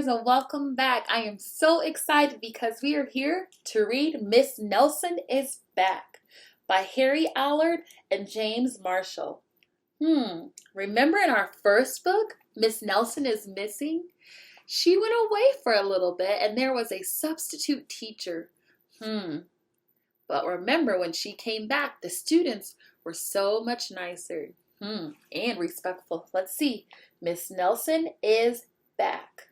listeners, and welcome back. I am so excited because we are here to read Miss Nelson is Back by Harry Allard and James Marshall. Remember in our first book, Miss Nelson is Missing? She went away for a little bit and there was a substitute teacher. But remember when she came back, the students were so much nicer. And respectful. Let's see. Miss Nelson is back.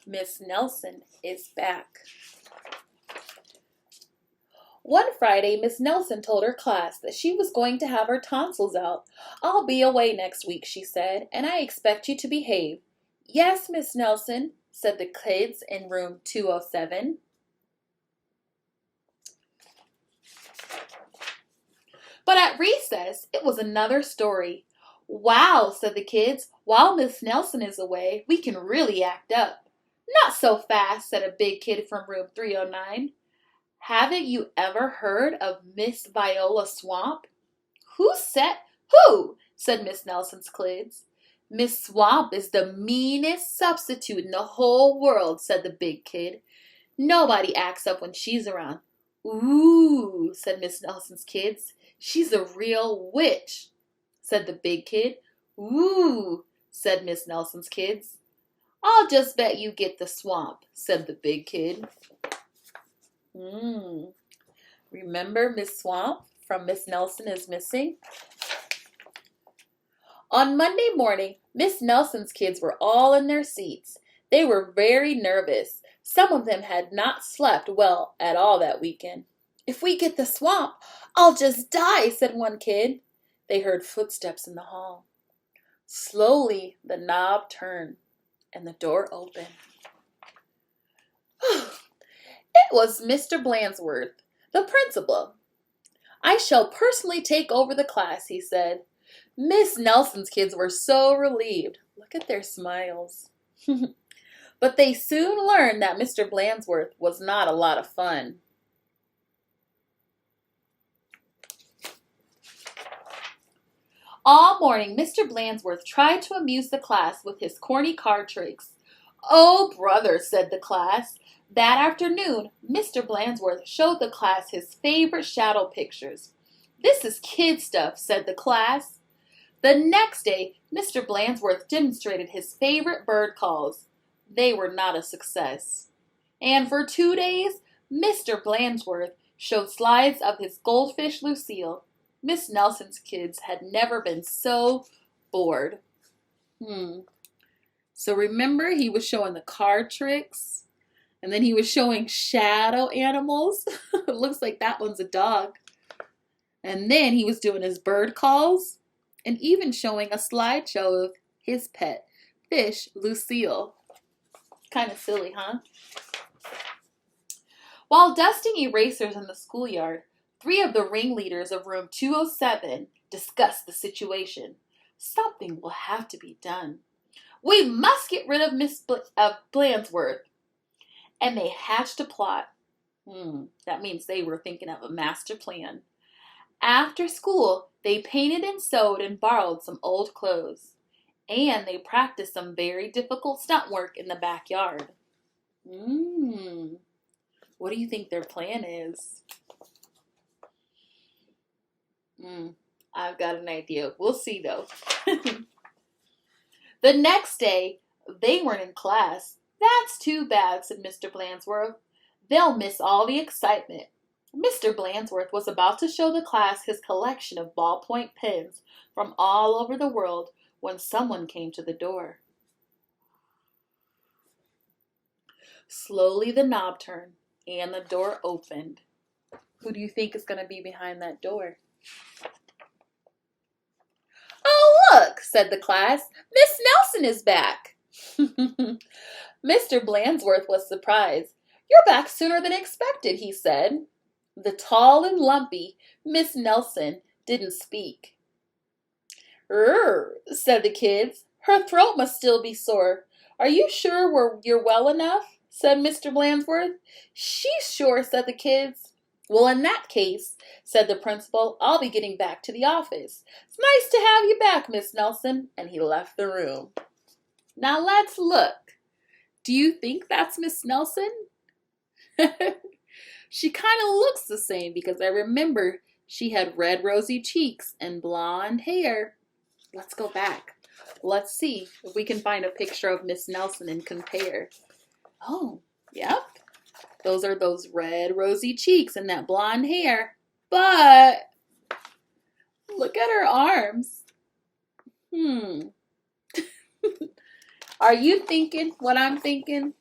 Miss Nelson is back. One Friday, Miss Nelson told her class that she was going to have her tonsils out. "I'll be away next week," she said, "and I expect you to behave." "Yes, Miss Nelson," said the kids in room 207. But at recess, it was another story. "Wow," said the kids, "while Miss Nelson is away, we can really act up." "Not so fast," said a big kid from room 309. "Haven't you ever heard of Miss Viola Swamp?" Who?" said Miss Nelson's kids. "Miss Swamp is the meanest substitute in the whole world," said the big kid. "Nobody acts up when she's around." "Ooh," said Miss Nelson's kids. "She's a real witch," said the big kid. "Ooh," said Miss Nelson's kids. "I'll just bet you get the swamp," said the big kid. Remember Miss Swamp from Miss Nelson is Missing? On Monday morning, Miss Nelson's kids were all in their seats. They were very nervous. Some of them had not slept well at all that weekend. "If we get the swamp, I'll just die," said one kid. They heard footsteps in the hall. Slowly, the knob turned and the door opened. It was Mr. Blansworth, the principal. "I shall personally take over the class," he said. Miss Nelson's kids were so relieved. Look at their smiles. But they soon learned that Mr. Blansworth was not a lot of fun. All morning, Mr. Blansworth tried to amuse the class with his corny card tricks. "Oh, brother," said the class. That afternoon, Mr. Blansworth showed the class his favorite shadow pictures. "This is kid stuff," said the class. The next day, Mr. Blansworth demonstrated his favorite bird calls. They were not a success. And for 2 days, Mr. Blansworth showed slides of his goldfish Lucille. Miss Nelson's kids had never been so bored. So remember, he was showing the card tricks, and then he was showing shadow animals. It looks like that one's a dog. And then he was doing his bird calls, and even showing a slideshow of his pet fish, Lucille. Kind of silly, huh? While dusting erasers in the schoolyard, 3 of the ringleaders of room 207 discussed the situation. "Something will have to be done. We must get rid of Miss Blansworth." And they hatched a plot. That means they were thinking of a master plan. After school, they painted and sewed and borrowed some old clothes. And they practiced some very difficult stunt work in the backyard. What do you think their plan is? I've got an idea. We'll see, though. The next day, they weren't in class. "That's too bad," said Mr. Blansworth. "They'll miss all the excitement." Mr. Blansworth was about to show the class his collection of ballpoint pens from all over the world when someone came to the door. Slowly the knob turned and the door opened. Who do you think is going to be behind that door? "Oh, look," said the class. "Miss Nelson is back." Mr. Blansworth was surprised. "You're back sooner than expected," he said. The tall and lumpy Miss Nelson didn't speak. Said the kids. "Her throat must still be sore. Are you sure you're well enough?" said Mr. Blansworth. "She's sure," said the kids. Well, in that case, said the principal, I'll be getting back to the office. It's nice to have you back, Miss Nelson, and he left the room. Now let's look. Do you think that's Miss Nelson? She kind of looks the same because I remember she had red rosy cheeks and blonde hair. Let's go back. Let's see if we can find a picture of Miss Nelson and compare. Oh, yep. Those are those red rosy cheeks and that blonde hair. But look at her arms. Are you thinking what I'm thinking?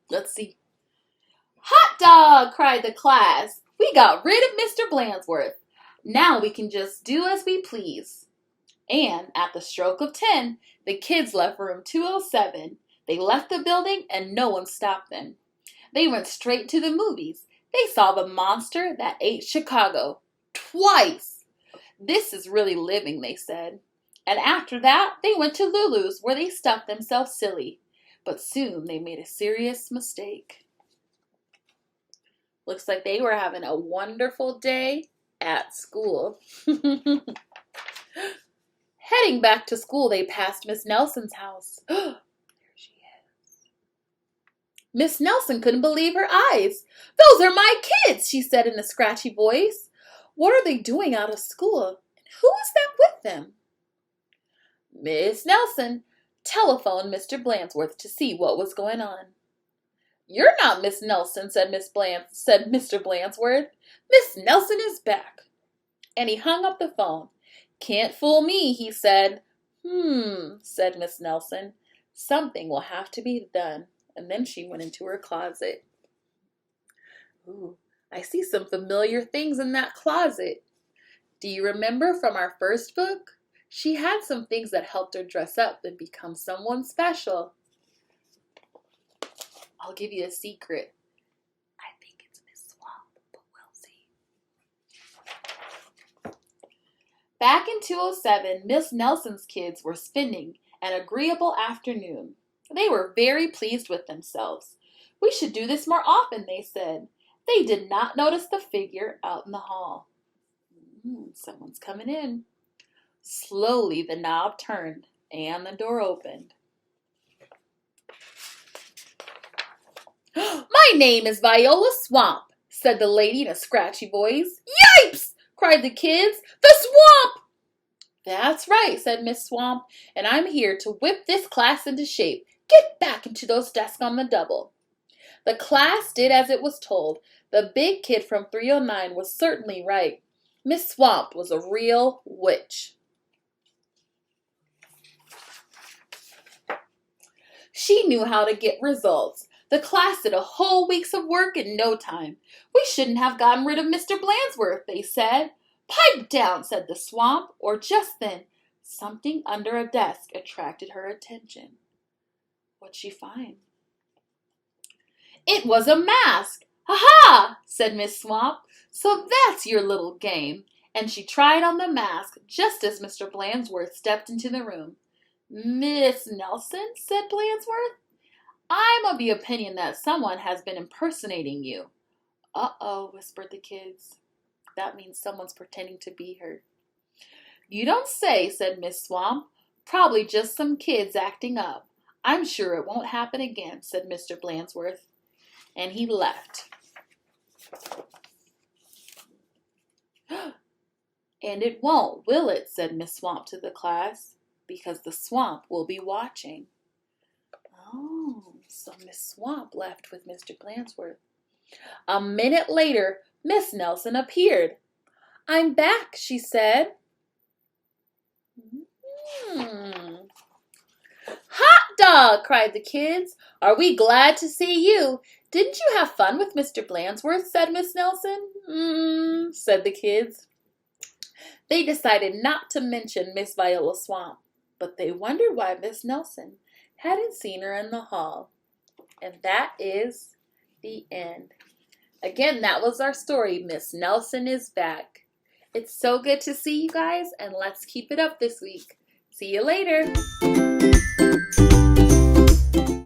Let's see. Hot dog, cried the class. We got rid of Mr. Blandsworth. Now we can just do as we please. And at the stroke of 10, the kids left room 207. They left the building and no one stopped them. They went straight to the movies. They saw The Monster That Ate Chicago. Twice. This is really living, they said. And after that, they went to Lulu's where they stuffed themselves silly. But soon they made a serious mistake. Looks like they were having a wonderful day at school. Heading back to school, they passed Miss Nelson's house. There she is. Miss Nelson couldn't believe her eyes. Those are my kids, she said in a scratchy voice. What are they doing out of school? And who is that with them? Miss Nelson telephoned Mr. Blandsworth to see what was going on. You're not Miss Nelson, said Mr. Blandsworth. Miss Nelson is back. And he hung up the phone. Can't fool me, he said. Said Miss Nelson. Something will have to be done. And then she went into her closet. Ooh, I see some familiar things in that closet. Do you remember from our first book? She had some things that helped her dress up and become someone special. I'll give you a secret. I think it's Miss Swamp, but we'll see. Back in 207, Miss Nelson's kids were spending an agreeable afternoon. They were very pleased with themselves. We should do this more often, they said. They did not notice the figure out in the hall. Someone's coming in. Slowly the knob turned and the door opened. My name is Viola Swamp, said the lady in a scratchy voice. Yipes! Cried the kids. The swamp! That's right, said Miss Swamp, and I'm here to whip this class into shape. Get back into those desks on the double. The class did as it was told. The big kid from 309 was certainly right. Miss Swamp was a real witch. She knew how to get results. The class did a whole week's of work in no time. We shouldn't have gotten rid of Mr. Blandsworth, they said. Pipe down, said the Swamp, or just then something under a desk attracted her attention. What'd she find? It was a mask. Ha-ha, said Miss Swamp. So that's your little game. And she tried on the mask just as Mr. Blandsworth stepped into the room. Miss Nelson, said Blandsworth, I'm of the opinion that someone has been impersonating you. Uh-oh, whispered the kids. That means someone's pretending to be her. You don't say, said Miss Swamp. Probably just some kids acting up. I'm sure it won't happen again, said Mr. Blandsworth. And he left. And it won't, will it, said Miss Swamp to the class, because the swamp will be watching. Oh, so Miss Swamp left with Mr. Blandsworth. A minute later, Miss Nelson appeared. I'm back, she said. Hot dog, cried the kids. Are we glad to see you? Didn't you have fun with Mr. Blandsworth, said Miss Nelson. Said the kids. They decided not to mention Miss Viola Swamp, but they wondered why Miss Nelson hadn't seen her in the hall. And that is the end. Again, that was our story. Miss Nelson is back. It's so good to see you guys, and let's keep it up this week. See you later.